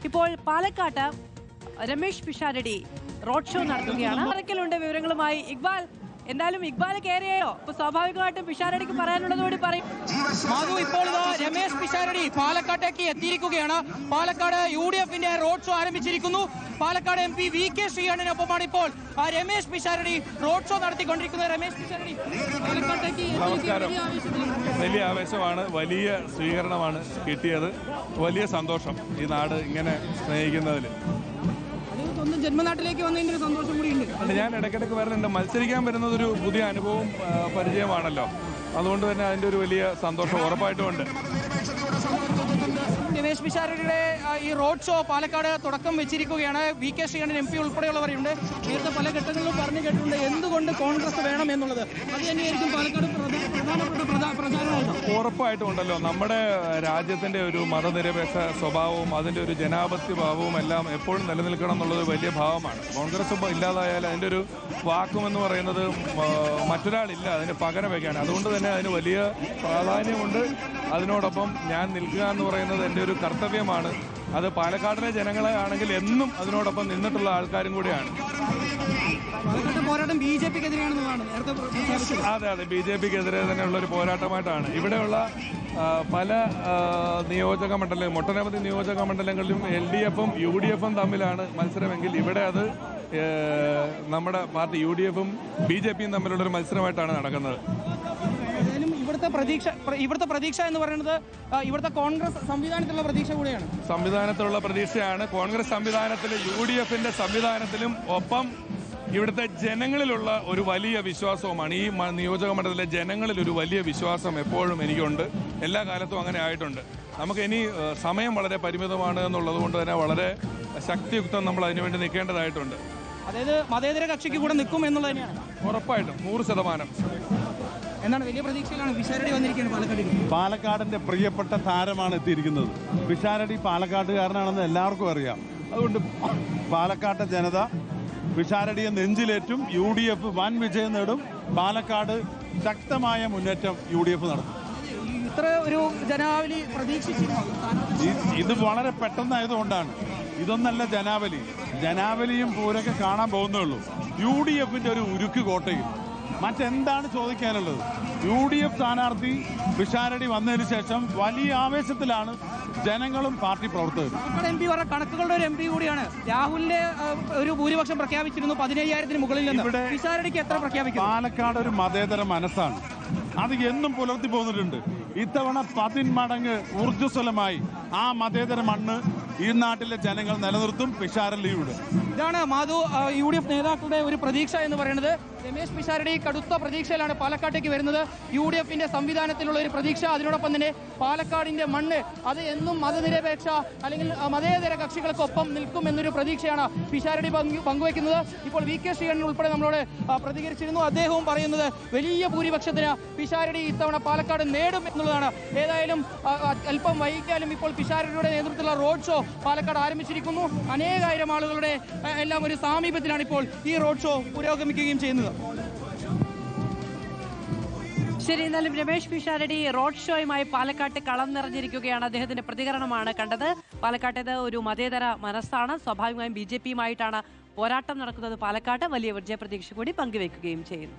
ഇപ്പോൾ പാലക്കാട്ട് Ramesh Pisharody road show നടത്തുകയാണ്. അറക്കലുണ്ട് വിവരങ്ങളുമായി ഇക്ബാൽ. എന്തായാലും ഇക്ബാൽ കയറിയോ? അപ്പൊ സ്വാഭാവികമായിട്ടും പിഷാരടിക്ക് പറയാനുള്ളതോട് പറയും. മാധു, ഇപ്പോൾ രമേശ് പിഷാരടി പാലക്കാട്ടേക്ക് എത്തിയിരിക്കുകയാണ്. പാലക്കാട് UDF-ന്റെ റോഡ് ഷോ ആരംഭിച്ചിരിക്കുന്നു. പാലക്കാട് MP VK ശ്രീകണ്ഠനൊപ്പമാണ് ഇപ്പോൾ രമേശ് പിഷാരടി റോഡ് ഷോ നടത്തിക്കൊണ്ടിരിക്കുന്നത്. രമേശ് പിഷാരടി പാലക്കാട്ടേക്ക് നമസ്കാരം. വലിയ ആവേശമാണ്, വലിയ സ്വീകരണമാണ് കിട്ടിയത്. വലിയ സന്തോഷം ഈ നാട് ഇങ്ങനെ സ്നേഹിക്കുന്നതിൽ. സ്വന്തം ജന്മനാട്ടിലേക്ക് വന്നതിന്റെ ഒരു സന്തോഷം കൂടിയുണ്ട്. ഞാൻ ഇടയ്ക്കിടയ്ക്ക് വരുന്നുണ്ട്. മത്സരിക്കാൻ വരുന്നത് ഒരു പുതിയ അനുഭവവും പരിചയമാണല്ലോ. അതുകൊണ്ട് തന്നെ അതിൻ്റെ ഒരു വലിയ സന്തോഷം ഉറപ്പായിട്ടും ഉണ്ട്. രമേശ് പിഷാരടിയുടെ ഈ റോഡ് ഷോ പാലക്കാട് തുടക്കം വെച്ചിരിക്കുകയാണ്. VK Sreekandan MP ഉൾപ്പെടെയുള്ളവരുണ്ട്. നേരത്തെ പല ഘട്ടങ്ങളിലും പറഞ്ഞു കേട്ടിട്ടുണ്ട് എന്തുകൊണ്ട് കോൺഗ്രസ് വേണം എന്നുള്ളത്. അത് തന്നെയായിരിക്കും പാലക്കാട് പ്രധാനപ്പെട്ട പ്രചാരണമായിട്ട്. ഉറപ്പായിട്ടും ഉണ്ടല്ലോ. നമ്മുടെ രാജ്യത്തിൻ്റെ ഒരു മതനിരപേക്ഷ സ്വഭാവവും അതിൻ്റെ ഒരു ജനാധിപത്യ ഭാവവും എല്ലാം എപ്പോഴും നിലനിൽക്കണം എന്നുള്ളത് വലിയ ഭാവമാണ്. കോൺഗ്രസ് ഇല്ലാതായാൽ അതിൻ്റെ ഒരു വാക്കുമെന്ന് പറയുന്നത് മറ്റൊരാളില്ല അതിന് പകരം വയ്ക്കാൻ. അതുകൊണ്ട് തന്നെ അതിന് വലിയ പ്രാധാന്യമുണ്ട്. അതിനോടൊപ്പം ഞാൻ നിൽക്കുക എന്ന് പറയുന്നത് എൻ്റെ ഒരു കർത്തവ്യമാണ്. അത് പാലക്കാടിലെ ജനങ്ങളെ ആണെങ്കിൽ എന്നും അതിനോടൊപ്പം നിന്നിട്ടുള്ള ആൾക്കാരും കൂടിയാണ്. പോരാട്ടം BJP-ക്കെതിരെയാണെന്നാണ് നേരത്തെ. അതെ, BJP-ക്കെതിരെ തന്നെയുള്ള ഒരു പോരാട്ടമായിട്ടാണ്. ഇവിടെയുള്ള പല നിയോജക മണ്ഡലം, ഒട്ടനവധി നിയോജക മണ്ഡലങ്ങളിലും LDF-ഉം UDF-ഉം തമ്മിലാണ് മത്സരമെങ്കിൽ ഇവിടെ അത് നമ്മുടെ പാർട്ടി UDF-ഉം BJP-യും തമ്മിലുള്ളൊരു മത്സരമായിട്ടാണ് നടക്കുന്നത്. ഇവിടുത്തെ പ്രതീക്ഷ എന്ന് പറയുന്നത് ഇവിടുത്തെ കോൺഗ്രസ് സംവിധാനത്തിലുള്ള പ്രതീക്ഷ കൂടിയാണ്. സംവിധാനത്തിലുള്ള പ്രതീക്ഷയാണ്. കോൺഗ്രസ് സംവിധാനത്തിലും UDF-ന്റെ സംവിധാനത്തിലും ഒപ്പം ഇവിടുത്തെ ജനങ്ങളിലുള്ള ഒരു വലിയ വിശ്വാസവുമാണ്. ഈ നിയോജക മണ്ഡലത്തിലെ ജനങ്ങളിൽ ഒരു വലിയ വിശ്വാസം എപ്പോഴും എനിക്കുണ്ട്. എല്ലാ കാലത്തും അങ്ങനെ ആയിട്ടുണ്ട്. നമുക്ക് ഇനി സമയം വളരെ പരിമിതമാണ് എന്നുള്ളത് കൊണ്ട് തന്നെ വളരെ ശക്തിയുക്തം നമ്മൾ അതിനുവേണ്ടി നിൽക്കേണ്ടതായിട്ടുണ്ട്. അതായത് മതേതര കക്ഷിക്ക് കൂടെ നിൽക്കും എന്നുള്ളത് തന്നെയാണ്. ഉറപ്പായിട്ടും 100%. എന്താണ് വലിയ പ്രതീക്ഷയിലാണ് പിഷാരടി വന്നിരിക്കുന്നത് പാലക്കാടിൽ. പാലക്കാടിന്റെ പ്രിയപ്പെട്ട താരമാണ് എത്തിയിരിക്കുന്നത്. പിഷാരടി പാലക്കാട്ടുകാരനാണെന്ന് എല്ലാവർക്കും അറിയാം. അതുകൊണ്ട് പാലക്കാട്ടെ ജനത പിഷാരടിയെ നെഞ്ചിലേറ്റും. UDF വൻ വിജയം നേടും. പാലക്കാട് ശക്തമായ മുന്നേറ്റം UDF നടത്തും. ഇത്ര ഒരു ജനാവലി പ്രതീക്ഷിച്ചിരുന്നു. ഇത് വളരെ പെട്ടെന്നായതുകൊണ്ടാണ്. ഇതൊന്നല്ല ജനാവലി. ജനാവലിയും പൂരൊക്കെ കാണാൻ പോകുന്നേ ഉള്ളൂ. UDF-ന്റെ ഒരു ഉരുക്ക് കോട്ടയിൽ മറ്റെന്താണ് ചോദിക്കാനുള്ളത്? UDF സ്ഥാനാർത്ഥി പിഷാരടി വന്നതിന് ശേഷം വലിയ ആവേശത്തിലാണ് ജനങ്ങളും പാർട്ടി പ്രവർത്തകരും. MP കണക്കുകളുടെ ഒരു MP കൂടിയാണ്. രാഹുലിന്റെ ഒരു ഭൂരിപക്ഷം പ്രഖ്യാപിച്ചിരുന്നു 15,000-ന് മുകളിൽ നിന്ന്. പിഷാരടിക്ക് എത്ര പ്രഖ്യാപിക്കും? പാലക്കാട് ഒരു മതേതര മനസ്സാണ്. അത് എന്നും പുലർത്തി പോന്നിട്ടുണ്ട്. ഇത്തവണ 10 മടങ്ങ് ഊർജ്ജസ്വലമായി ആ മതേതര മണ്ണ് ഈ നാട്ടിലെ ജനങ്ങൾ നിലനിർത്തും പിഷാരടിയുടെ. ഇതാണ് മാധു UDF നേതാക്കളുടെ ഒരു പ്രതീക്ഷ എന്ന് പറയുന്നത്. രമേശ് പിഷാരടി കടുത്ത പ്രതീക്ഷയിലാണ് പാലക്കാട്ടേക്ക് വരുന്നത്. UDF-ന്റെ സംവിധാനത്തിലുള്ള ഒരു പ്രതീക്ഷ. അതിനോടൊപ്പം തന്നെ പാലക്കാടിന്റെ മണ്ണ് അത് എന്നും മതനിരപേക്ഷ അല്ലെങ്കിൽ മതേതര കക്ഷികൾക്കൊപ്പം നിൽക്കും എന്നൊരു പ്രതീക്ഷയാണ് പിഷാരടി പങ്കുവയ്ക്കുന്നത്. ഇപ്പോൾ VK ശ്രീകണ്ഠൻ ഉൾപ്പെടെ നമ്മളോട് പ്രതികരിച്ചിരുന്നു. അദ്ദേഹവും പറയുന്നത് വലിയ ഭൂരിപക്ഷത്തിന് പിഷാരടി ഇത്തവണ പാലക്കാട് നേടും എന്നുള്ളതാണ്. ഏതായാലും അല്പം വൈകിയാലും ഇപ്പോൾ പിഷാരടിയുടെ നേതൃത്വത്തിലുള്ള റോഡ് ഷോ പാലക്കാട് ആരംഭിച്ചിരിക്കുന്നു. അനേകായിരം ആളുകളുടെ എല്ലാം ഒരു സാമീപ്യത്തിലാണ് ഇപ്പോൾ ഈ റോഡ് ഷോ പുരോഗമിക്കുകയും ചെയ്യുന്നത്. ശരി, എന്നാലും രമേശ് പിഷാരടി റോഡ് ഷോയുമായി പാലക്കാട്ട് കളം നിറഞ്ഞിരിക്കുകയാണ്. അദ്ദേഹത്തിന്റെ പ്രതികരണമാണ് കണ്ടത്. പാലക്കാട്ടേത് ഒരു മതേതര മനസ്സാണ്. സ്വാഭാവികമായും BJP-യുമായിട്ടാണ് പോരാട്ടം നടക്കുന്നത്. പാലക്കാട്ട് വലിയ വിജയപ്രതീക്ഷ കൂടി പങ്കുവെക്കുകയും ചെയ്യുന്നു.